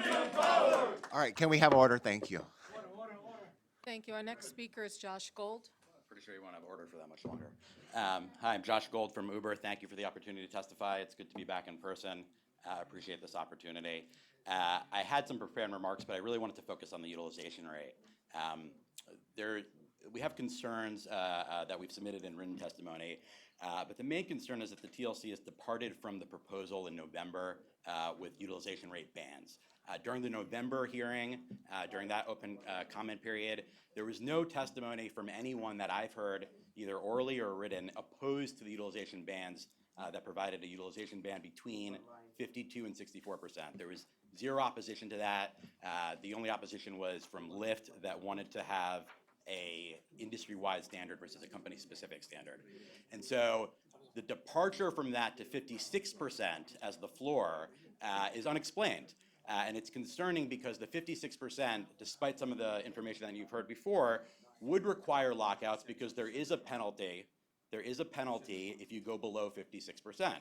All right, can we have order? Thank you. Thank you. Our next speaker is Josh Gold. Pretty sure you won't have order for that much longer. Hi, I'm Josh Gold from Uber. Thank you for the opportunity to testify. It's good to be back in person. I appreciate this opportunity. I had some prepared remarks, but I really wanted to focus on the utilization rate. We have concerns that we've submitted in written testimony, but the main concern is that the TLC has departed from the proposal in November with utilization rate bans. During the November hearing, during that open comment period, there was no testimony from anyone that I've heard, either orally or written, opposed to the utilization bans that provided a utilization ban between 52 and 64%. There was zero opposition to that. The only opposition was from Lyft that wanted to have a industry-wide standard versus a company-specific standard. And so the departure from that to 56% as the floor is unexplained. And it's concerning because the 56%, despite some of the information that you've heard before, would require lockouts because there is a penalty. There is a penalty if you go below 56%.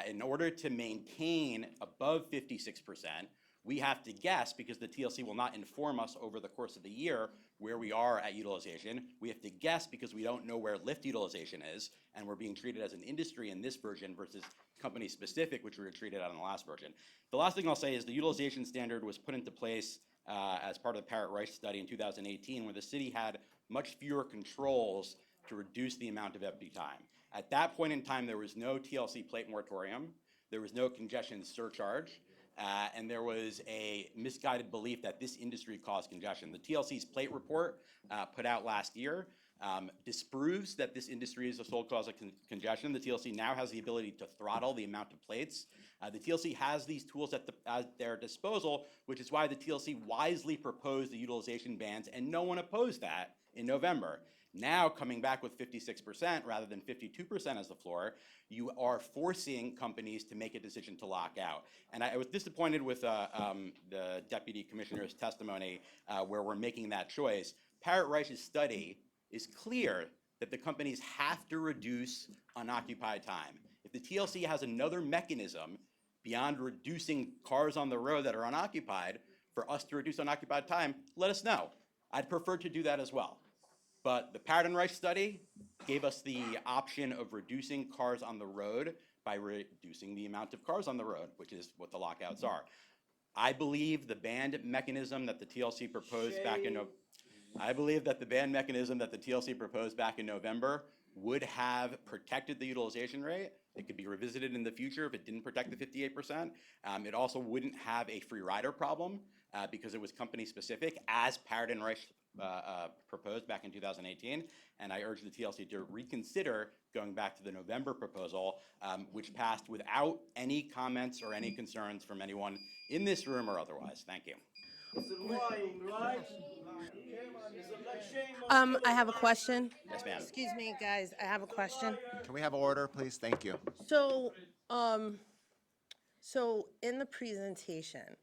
In order to maintain above 56%, we have to guess, because the TLC will not inform us over the course of the year where we are at utilization. We have to guess because we don't know where Lyft utilization is, and we're being treated as an industry in this version versus company specific, which we were treated on the last version. The last thing I'll say is the utilization standard was put into place as part of the Parrott-Reich study in 2018, where the city had much fewer controls to reduce the amount of empty time. At that point in time, there was no TLC plate moratorium, there was no congestion surcharge, and there was a misguided belief that this industry caused congestion. The TLC's plate report put out last year disproves that this industry is the sole cause of congestion. The TLC now has the ability to throttle the amount of plates. The TLC has these tools at their disposal, which is why the TLC wisely proposed the utilization bans, and no one opposed that in November. Now, coming back with 56% rather than 52% as the floor, you are forcing companies to make a decision to lock out. And I was disappointed with the Deputy Commissioner's testimony where we're making that choice. Parrott-Reich's study is clear that the companies have to reduce unoccupied time. If the TLC has another mechanism beyond reducing cars on the road that are unoccupied for us to reduce unoccupied time, let us know. I'd prefer to do that as well. But the Parrott-Reich study gave us the option of reducing cars on the road by reducing the amount of cars on the road, which is what the lockouts are. I believe the ban mechanism that the TLC proposed back in November would have protected the utilization rate. It could be revisited in the future if it didn't protect the 58%. It also wouldn't have a free rider problem because it was company specific, as Parrott-Reich proposed back in 2018, and I urge the TLC to reconsider going back to the November proposal, which passed without any comments or any concerns from anyone in this room or otherwise. Thank you. I have a question. Yes, ma'am. Excuse me, guys. I have a question. Can we have order, please? Thank you. So in the presentation,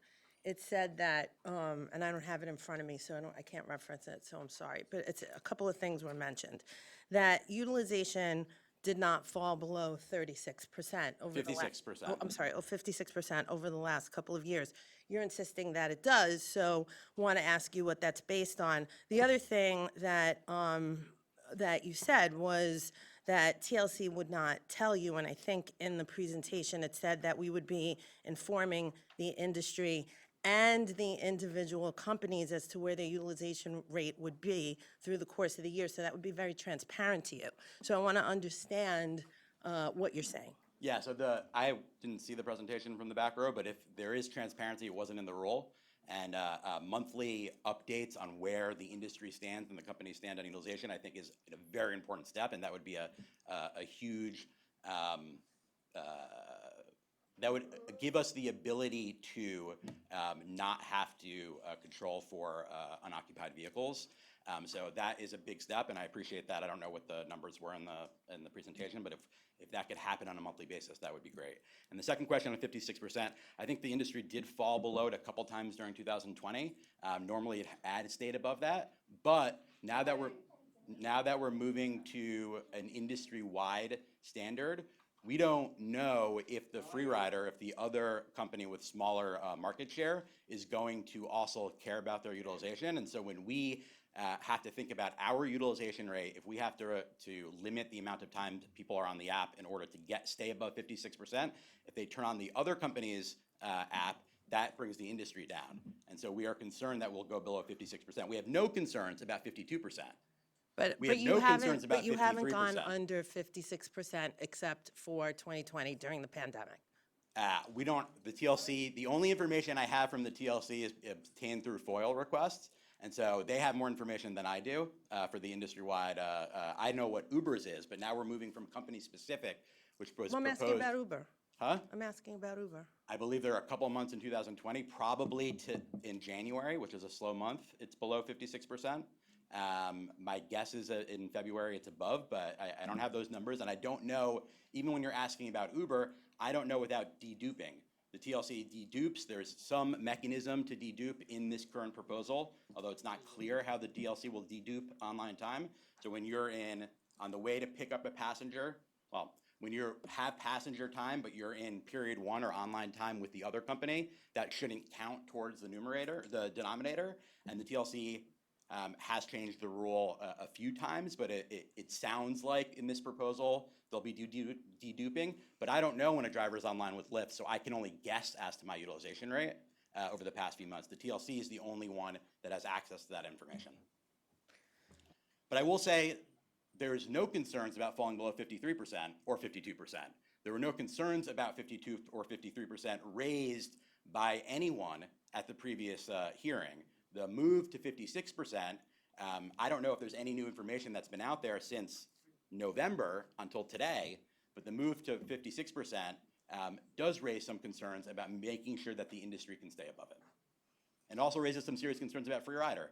it said that, and I don't have it in front of me, so I can't reference it, so I'm sorry, but it's a couple of things were mentioned. That utilization did not fall below 36% over 56%. 56% over the last couple of years. You're insisting that it does, so want to ask you what that's based on. The other thing that that you said was that TLC would not tell you, and I think in the presentation it said that we would be informing the industry and the individual companies as to where their utilization rate would be through the course of the year, so that would be very transparent to you. So I want to understand what you're saying. Yeah, so I didn't see the presentation from the back row, but if there is transparency, it wasn't in the rule. And monthly updates on where the industry stands and the companies stand on utilization, I think is a very important step, and that would be a huge, that would give us the ability to not have to control for unoccupied vehicles. So that is a big step, and I appreciate that. I don't know what the numbers were in the presentation, but if that could happen on a monthly basis, that would be great. And the second question on 56%, I think the industry did fall below it a couple times during 2020. Normally it had stayed above that, but now that we're moving to an industry-wide standard, we don't know if the free rider, if the other company with smaller market share is going to also care about their utilization. And so when we have to think about our utilization rate, if we have to limit the amount of time people are on the app in order to stay above 56%, if they turn on the other company's app, that brings the industry down. And so we are concerned that we'll go below 56%. We have no concerns about 52%. But We have you no haven't, concerns about but you haven't gone 53%. under 56% except for 2020 during the pandemic. We don't, the TLC, the only information I have from the TLC is obtained through FOIL requests. And so they have more information than I do for the industry-wide. I know what Uber's is, but now we're moving from company-specific, which was Well, I'm proposed. asking about Uber. Huh? I'm asking about Uber. I believe there are a couple of months in 2020, probably in January, which is a slow month, it's below 56%. My guess is that in February it's above, but I don't have those numbers, and I don't know, even when you're asking about Uber, I don't know without deduping. The TLC dedupes, there's some mechanism to dedupe in this current proposal, although it's not clear how the TLC will dedupe online time. So when you're on the way to pick up a passenger, well, when you have passenger time, but you're in period 1 or online time with the other company, that shouldn't count towards the denominator, and the TLC has changed the rule a few times, but it sounds like in this proposal they'll be deduping, but I don't know when a driver is online with Lyft, so I can only guess as to my utilization rate over the past few months. The TLC is the only one that has access to that information. But I will say there's no concerns about falling below 53% or 52%. There were no concerns about 52 or 53% raised by anyone at the previous hearing. The move to 56%, I don't know if there's any new information that's been out there since November until today, but the move to 56% does raise some concerns about making sure that the industry can stay above it. And also raises some serious concerns about free rider,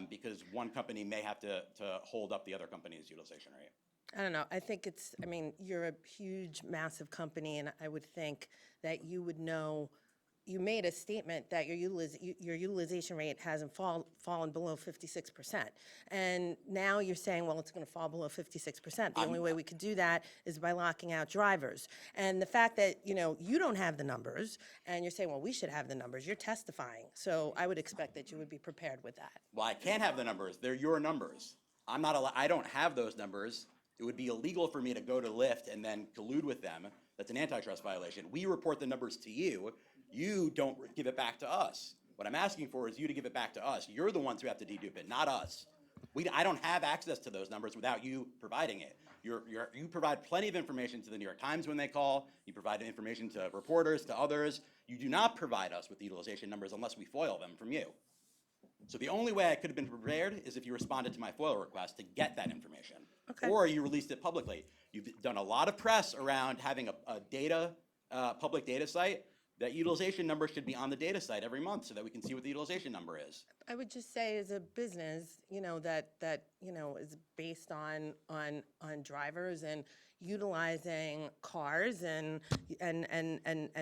because one company may have to hold up the other company's utilization rate. I don't know. I think I mean, you're a huge, massive company, and I would think that you would know. You made a statement that your utilization rate hasn't fallen below 56%. And now you're saying, well, it's going to fall below 56%. The only way we could do that is by locking out drivers. And the fact that, you don't have the numbers, and you're saying, well, we should have the numbers, you're testifying. So I would expect that you would be prepared with that. Well, I can't have the numbers. They're your numbers. I don't have those numbers. It would be illegal for me to go to Lyft and then collude with them. That's an antitrust violation. We report the numbers to you. You don't give it back to us. What I'm asking for is you to give it back to us. You're the ones who have to dedupe it, not us. I don't have access to those numbers without you providing it. You provide plenty of information to the New York Times when they call. You provide information to reporters, to others. You do not provide us with the utilization numbers unless we FOIL them from you. So the only way I could have been prepared is if you responded to my FOIL request to get that information. Okay. Or you released it publicly. You've done a lot of press around having a public data site. That utilization number should be on the data site every month so that we can see what the utilization number is. I would just say, as a business, that is based on drivers and utilizing cars and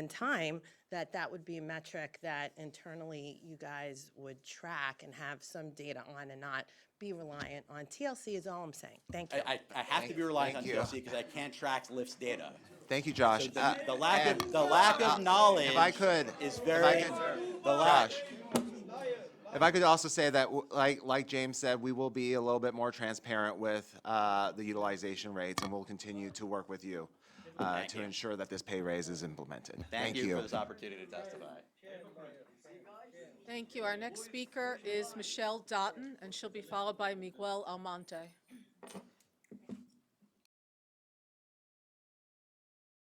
time, that would be a metric that internally you guys would track and have some data on, and not be reliant on. TLC is all I'm saying. Thank you. I have to be reliant on Thank you. TLC because I can't track Lyft's data. Thank you, Josh. So the lack of knowledge if I could, is if very. I could, Josh, if I could also say that, like James said, we will be a little bit more transparent with the utilization rates, and we'll continue to work with you to ensure that this pay raise is implemented. Thank you for this opportunity to testify. Thank you. Our next speaker is Michelle Dotton, and she'll be followed by Miguel Almonte.